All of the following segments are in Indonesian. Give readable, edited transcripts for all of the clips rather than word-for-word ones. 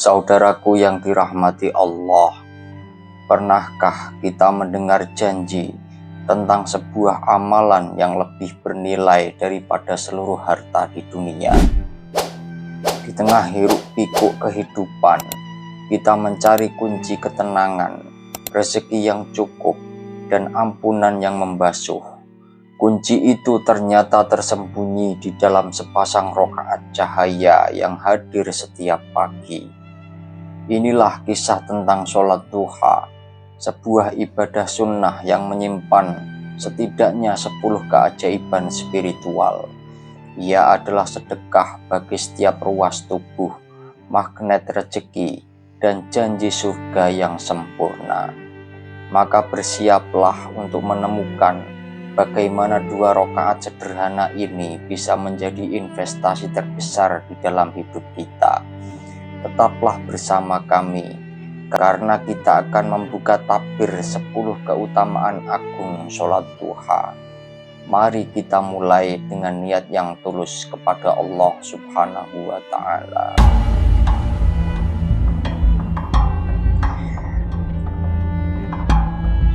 Saudaraku yang dirahmati Allah, pernahkah kita mendengar janji tentang sebuah amalan yang lebih bernilai daripada seluruh harta di dunia? Di tengah hiruk-pikuk kehidupan, kita mencari kunci ketenangan, rezeki yang cukup, dan ampunan yang membasuh. Kunci itu ternyata tersembunyi di dalam sepasang rokaat cahaya yang hadir setiap pagi. Inilah kisah tentang sholat duha, sebuah ibadah sunnah yang menyimpan setidaknya 10 keajaiban spiritual. Ia adalah sedekah bagi setiap ruas tubuh, magnet rezeki, dan janji surga yang sempurna. Maka bersiaplah untuk menemukan bagaimana 2 rakaat sederhana ini bisa menjadi investasi terbesar di dalam hidup kita. Tetaplah bersama kami, karena kita akan membuka tabir 10 keutamaan agung sholat duha. Mari kita mulai dengan niat yang tulus kepada Allah Subhanahu wa Ta'ala.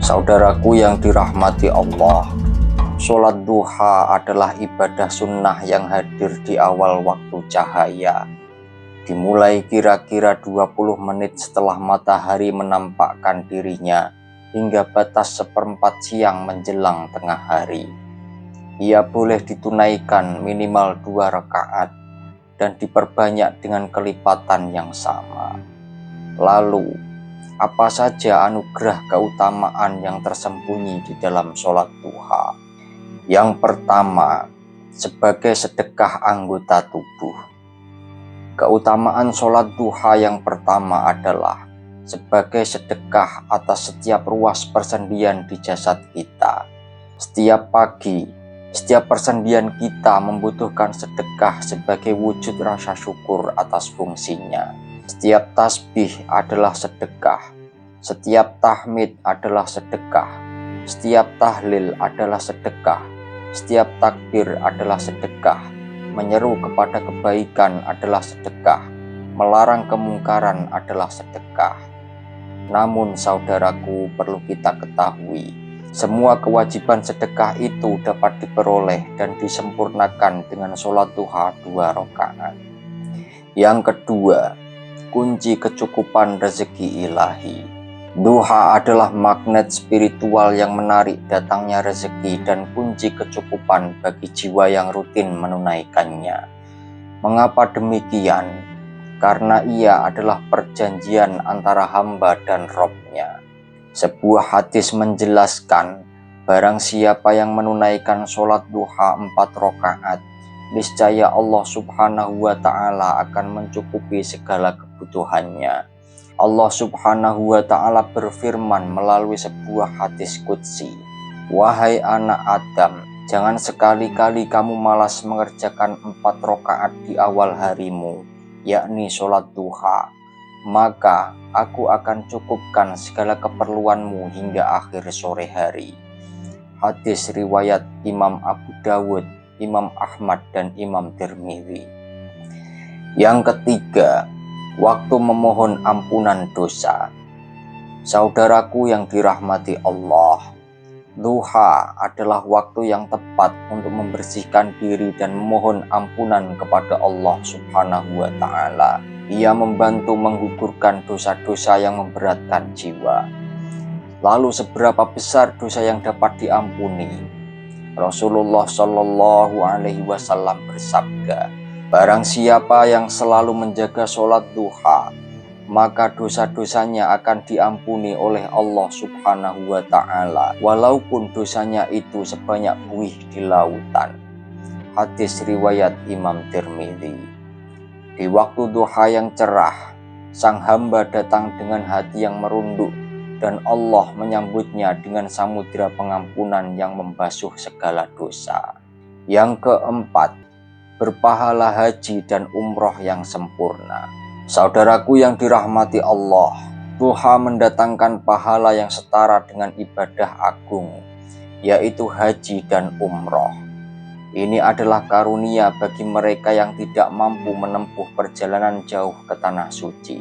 Saudaraku yang dirahmati Allah, sholat duha adalah ibadah sunnah yang hadir di awal waktu cahaya. Dimulai kira-kira 20 menit setelah matahari menampakkan dirinya hingga batas 1/4 siang menjelang tengah hari. Ia boleh ditunaikan minimal 2 rakaat dan diperbanyak dengan kelipatan yang sama. Lalu, apa saja anugerah keutamaan yang tersembunyi di dalam sholat duha? Yang pertama, sebagai sedekah anggota tubuh. Keutamaan sholat duha yang pertama adalah sebagai sedekah atas setiap ruas persendian di jasad kita. Setiap pagi, setiap persendian kita membutuhkan sedekah sebagai wujud rasa syukur atas fungsinya. Setiap tasbih adalah sedekah, setiap tahmid adalah sedekah, setiap tahlil adalah sedekah, setiap takbir adalah sedekah. Menyeru kepada kebaikan adalah sedekah, melarang kemungkaran adalah sedekah. Namun saudaraku, perlu kita ketahui, semua kewajiban sedekah itu dapat diperoleh dan disempurnakan dengan sholat duha 2 rakaat. Yang kedua, kunci kecukupan rezeki ilahi. Duha adalah magnet spiritual yang menarik datangnya rezeki dan kunci kecukupan bagi jiwa yang rutin menunaikannya. Mengapa demikian? Karena ia adalah perjanjian antara hamba dan Rabb-Nya. Sebuah hadis menjelaskan, barang siapa yang menunaikan sholat duha 4 rakaat, niscaya Allah Subhanahu wa Ta'ala akan mencukupi segala kebutuhannya. Allah Subhanahu wa Ta'ala berfirman melalui sebuah hadis qudsi, "Wahai anak Adam, jangan sekali-kali kamu malas mengerjakan 4 rakaat di awal harimu, yakni sholat duha. Maka aku akan cukupkan segala keperluanmu hingga akhir sore hari." Hadis riwayat Imam Abu Dawud, Imam Ahmad, dan Imam Tirmidzi. Yang ketiga, waktu memohon ampunan dosa. Saudaraku yang dirahmati Allah, duha adalah waktu yang tepat untuk membersihkan diri dan memohon ampunan kepada Allah Subhanahu wa Ta'ala. Ia membantu menggugurkan dosa-dosa yang memberatkan jiwa. Lalu seberapa besar dosa yang dapat diampuni? Rasulullah Shallallahu Alaihi Wasallam bersabda, "Barang siapa yang selalu menjaga sholat duha, maka dosa-dosanya akan diampuni oleh Allah Subhanahu wa Ta'ala, walaupun dosanya itu sebanyak buih di lautan." Hadis riwayat Imam Tirmidzi. Di waktu duha yang cerah, sang hamba datang dengan hati yang merunduk, dan Allah menyambutnya dengan samudera pengampunan yang membasuh segala dosa. Yang keempat, berpahala haji dan umroh yang sempurna. Saudaraku yang dirahmati Allah, duha mendatangkan pahala yang setara dengan ibadah agung, yaitu haji dan umroh. Ini adalah karunia bagi mereka yang tidak mampu menempuh perjalanan jauh ke tanah suci.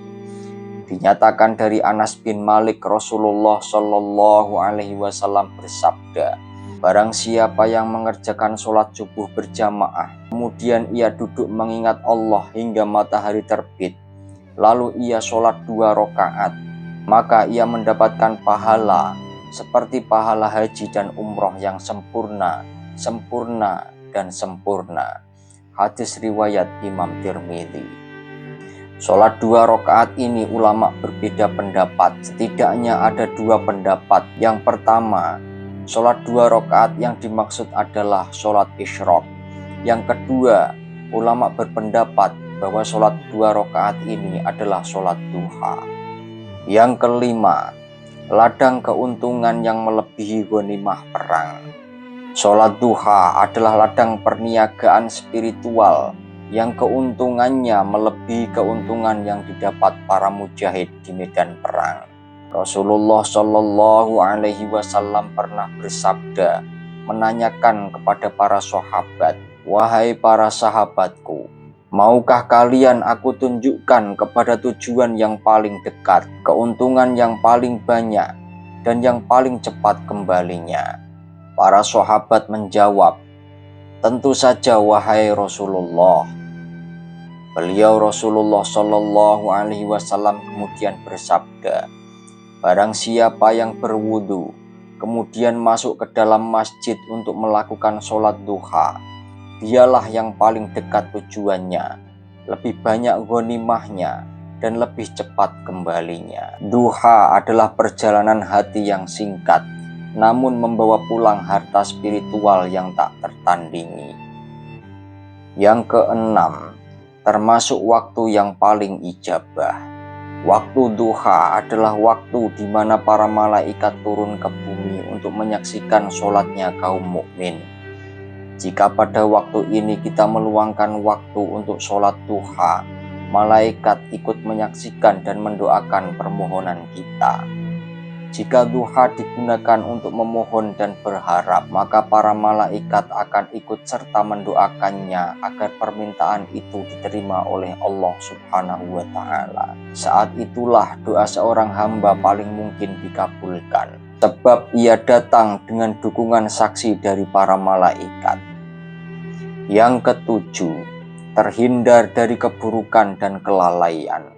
Dinyatakan dari Anas bin Malik, Rasulullah Shallallahu Alaihi Wasallam bersabda, barang siapa yang mengerjakan sholat subuh berjamaah, kemudian ia duduk mengingat Allah hingga matahari terbit, lalu ia sholat 2 rakaat, maka ia mendapatkan pahala seperti pahala haji dan umroh yang sempurna, sempurna, dan sempurna. Hadis riwayat Imam Tirmidzi. Sholat 2 rakaat ini ulama berbeda pendapat. Setidaknya ada 2 pendapat. Yang pertama, sholat 2 rakaat yang dimaksud adalah sholat isyraq. Yang kedua, ulama berpendapat bahwa sholat 2 rakaat ini adalah sholat duha. Yang kelima, ladang keuntungan yang melebihi ghanimah perang. Sholat duha adalah ladang perniagaan spiritual yang keuntungannya melebihi keuntungan yang didapat para mujahid di medan perang. Rasulullah Shallallahu Alaihi Wasallam pernah bersabda, menanyakan kepada para sahabat, wahai para sahabatku, maukah kalian aku tunjukkan kepada tujuan yang paling dekat, keuntungan yang paling banyak, dan yang paling cepat kembalinya? Para sahabat menjawab, tentu saja wahai Rasulullah. Beliau Rasulullah Shallallahu Alaihi Wasallam kemudian bersabda, barang siapa yang berwudu, kemudian masuk ke dalam masjid untuk melakukan sholat duha, dialah yang paling dekat tujuannya, lebih banyak ghanimahnya, dan lebih cepat kembalinya. Duha adalah perjalanan hati yang singkat, namun membawa pulang harta spiritual yang tak tertandingi. Yang keenam, termasuk waktu yang paling ijabah. Waktu duha adalah waktu di mana para malaikat turun ke bumi untuk menyaksikan sholatnya kaum mukmin. Jika pada waktu ini kita meluangkan waktu untuk sholat duha, malaikat ikut menyaksikan dan mendoakan permohonan kita. Jika duha digunakan untuk memohon dan berharap, maka para malaikat akan ikut serta mendoakannya agar permintaan itu diterima oleh Allah Subhanahu wa Ta'ala. Saat itulah doa seorang hamba paling mungkin dikabulkan, sebab ia datang dengan dukungan saksi dari para malaikat. Yang ketujuh, terhindar dari keburukan dan kelalaian.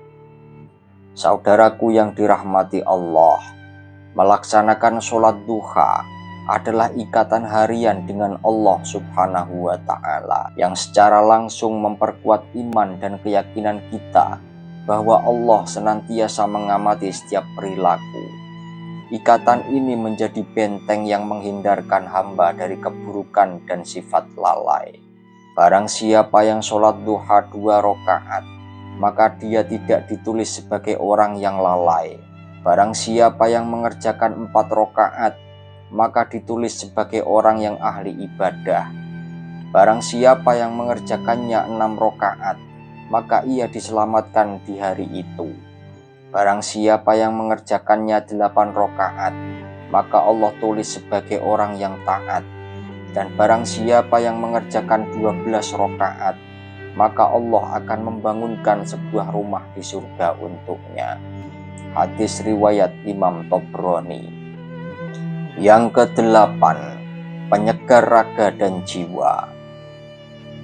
Saudaraku yang dirahmati Allah, melaksanakan sholat duha adalah ikatan harian dengan Allah Subhanahu wa Ta'ala yang secara langsung memperkuat iman dan keyakinan kita bahwa Allah senantiasa mengamati setiap perilaku. Ikatan ini menjadi benteng yang menghindarkan hamba dari keburukan dan sifat lalai. Barang siapa yang sholat duha 2 rakaat, maka dia tidak ditulis sebagai orang yang lalai. Barang siapa yang mengerjakan 4 rakaat, maka ditulis sebagai orang yang ahli ibadah. Barang siapa yang mengerjakannya 6 rakaat, maka ia diselamatkan di hari itu. Barang siapa yang mengerjakannya 8 rakaat, maka Allah tulis sebagai orang yang taat. Dan barang siapa yang mengerjakan 12 rakaat, maka Allah akan membangunkan sebuah rumah di surga untuknya. Hadis riwayat Imam Tabrani. Yang kedelapan, penyegar raga dan jiwa.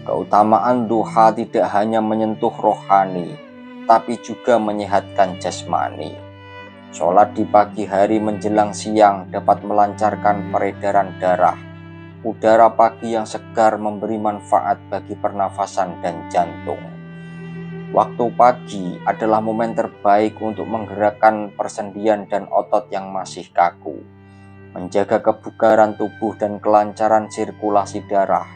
Keutamaan duha tidak hanya menyentuh rohani, tapi juga menyehatkan jasmani. Sholat di pagi hari menjelang siang dapat melancarkan peredaran darah. Udara pagi yang segar memberi manfaat bagi pernafasan dan jantung. Waktu pagi adalah momen terbaik untuk menggerakkan persendian dan otot yang masih kaku, menjaga kebugaran tubuh dan kelancaran sirkulasi darah.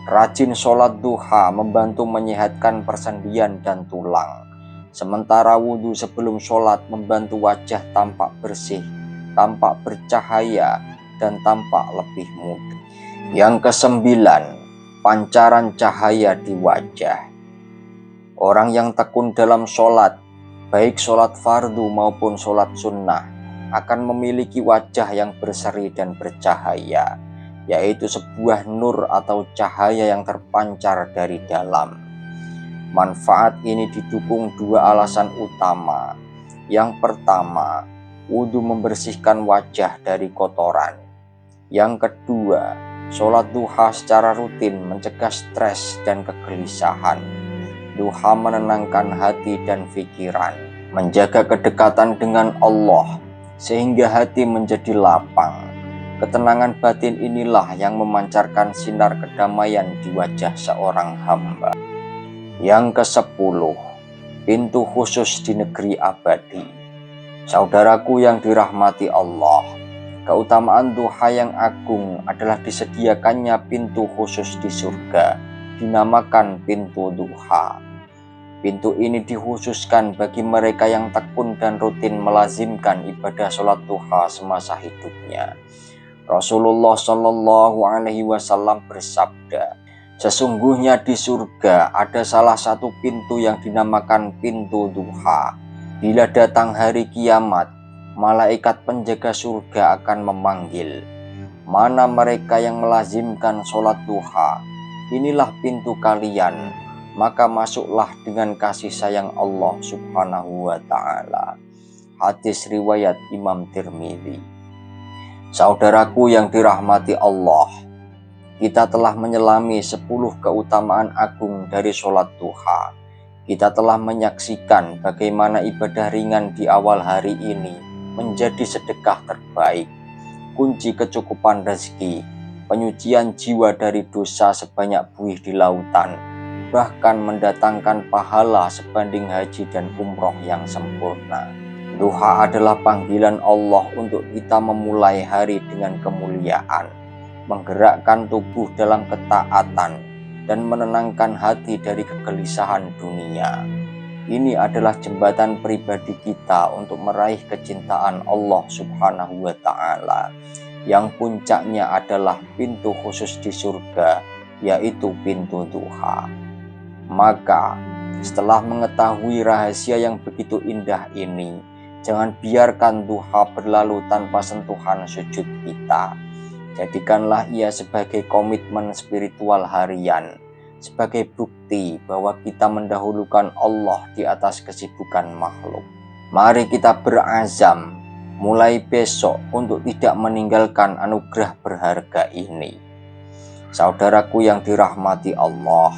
Rajin sholat duha membantu menyehatkan persendian dan tulang. Sementara wudhu sebelum sholat membantu wajah tampak bersih, tampak bercahaya, dan tampak lebih muda. Yang kesembilan, pancaran cahaya di wajah. Orang yang tekun dalam sholat, baik sholat fardu maupun sholat sunnah, akan memiliki wajah yang berseri dan bercahaya, yaitu sebuah nur atau cahaya yang terpancar dari dalam. Manfaat ini didukung 2 alasan utama. Yang pertama, wudhu membersihkan wajah dari kotoran. Yang kedua, sholat duha secara rutin mencegah stres dan kegelisahan. Duha menenangkan hati dan pikiran, menjaga kedekatan dengan Allah, sehingga hati menjadi lapang. Ketenangan batin inilah yang memancarkan sinar kedamaian di wajah seorang hamba. Yang ke-10, pintu khusus di negeri abadi. Saudaraku yang dirahmati Allah, keutamaan duha yang agung adalah disediakannya pintu khusus di surga, dinamakan pintu duha. Pintu ini dikhususkan bagi mereka yang tekun dan rutin melazimkan ibadah sholat duha semasa hidupnya. Rasulullah Shallallahu Alaihi Wasallam bersabda, sesungguhnya di surga ada salah satu pintu yang dinamakan pintu duha. Bila datang hari kiamat, malaikat penjaga surga akan memanggil, mana mereka yang melazimkan sholat duha? Inilah pintu kalian, maka masuklah dengan kasih sayang Allah Subhanahu wa Ta'ala. Hadis riwayat Imam Tirmidzi. Saudaraku yang dirahmati Allah, kita telah menyelami 10 keutamaan agung dari sholat duha. Kita telah menyaksikan bagaimana ibadah ringan di awal hari ini menjadi sedekah terbaik, kunci kecukupan rezeki, penyucian jiwa dari dosa sebanyak buih di lautan, bahkan mendatangkan pahala sebanding haji dan umroh yang sempurna. Duha adalah panggilan Allah untuk kita memulai hari dengan kemuliaan, menggerakkan tubuh dalam ketaatan, dan menenangkan hati dari kegelisahan dunia. Ini adalah jembatan pribadi kita untuk meraih kecintaan Allah Subhanahu wa Ta'ala, yang puncaknya adalah pintu khusus di surga, yaitu pintu duha. Maka, setelah mengetahui rahasia yang begitu indah ini, jangan biarkan duha berlalu tanpa sentuhan sujud kita. Jadikanlah ia sebagai komitmen spiritual harian, sebagai bukti bahwa kita mendahulukan Allah di atas kesibukan makhluk. Mari kita berazam mulai besok untuk tidak meninggalkan anugerah berharga ini. Saudaraku yang dirahmati Allah,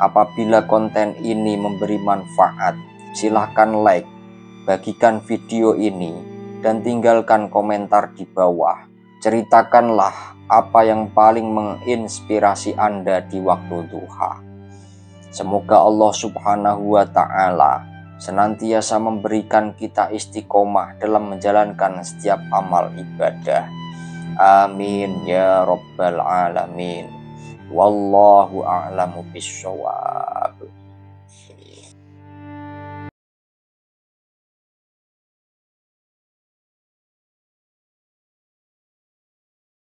apabila konten ini memberi manfaat, silahkan like, bagikan video ini, dan tinggalkan komentar di bawah. Ceritakanlah apa yang paling menginspirasi Anda di waktu duha. Semoga Allah Subhanahu wa Ta'ala senantiasa memberikan kita istiqomah dalam menjalankan setiap amal ibadah. Amin ya Rabbal Alamin. Wallahu a'lamu bishawab.